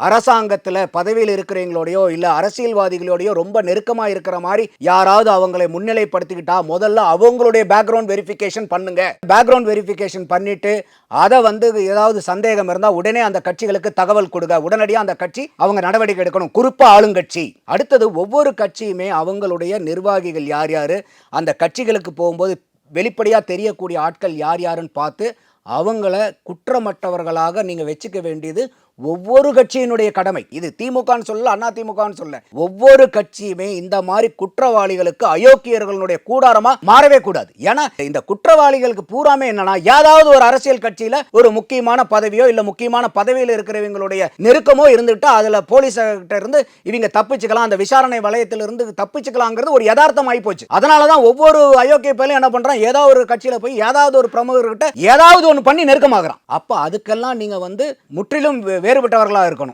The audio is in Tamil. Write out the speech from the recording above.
அரசாங்கத்துல பதவியில் இருக்கிறவங்களோடயோ இல்ல அரசியல்வாதிகளோடயோ ரொம்ப நெருக்கமா இருக்கிற மாதிரி யாராவது அவங்களை முன்னிலைப்படுத்திக்கிட்டா முதல்ல அவங்களுடைய பேக்ரவுண்ட் வெரிஃபிகேஷன் பண்ணுங்க. பேக்ரவுண்ட் வெரிஃபிகேஷன் பண்ணிட்டு அதை ஏதாவது சந்தேகம் இருந்தா உடனே அந்த கட்சிகளுக்கு தகவல் கொடுங்க. உடனடியாக அந்த கட்சி அவங்க நடவடிக்கை எடுக்கணும். குறிப்பா ஆளுங்கட்சி. அடுத்தது ஒவ்வொரு கட்சியுமே அவங்களுடைய நிர்வாகிகள் யார் யாரு, அந்த கட்சிகளுக்கு போகும்போது வெளிப்படையா தெரியக்கூடிய ஆட்கள் யார் யாருன்னு பார்த்து அவங்கள குற்றமற்றவர்களாக நீங்க வச்சுக்க வேண்டியது ஒவ்வொரு கட்சியினுடைய கடமை. இது திமுகன்னு சொல்ல, அண்ணா திமுகன்னு சொல்ல, ஒவ்வொரு கட்சியுமே இந்த மாதிரி குற்றவாளிகளுக்கு அயோக்கியர்களுடைய கூடாரமா மாறவே கூடாது. ஏன்னா இந்த குற்றவாளிகளுக்கு பூராமே என்னன்னா ஏதாவது ஒரு அரசியல் கட்சியில ஒரு முக்கியமான பதவியோ இல்ல முக்கியமான பதவியில் இருக்கிறவங்களுடைய நெருக்கமோ இருந்துட்டு அதுல போலீஸ் கிட்ட இருந்து இவங்க தப்பிச்சுக்கலாம், அந்த விசாரணை வளையத்தில் இருந்து தப்பிச்சுக்கலாங்கிறது ஒரு யதார்த்தம் ஆகி போச்சு. அதனாலதான் ஒவ்வொரு அயோக்கிய பேரும் என்ன பண்றான், ஏதாவது ஒரு கட்சியில போய் ஏதாவது ஒரு பிரமுகர்கிட்ட ஏதாவது ஒன்று பண்ணி நெருக்கமாகறான். அப்ப அதுக்கெல்லாம் நீங்க முற்றிலும் வேறுபட்டவர்களாக இருக்கணும்.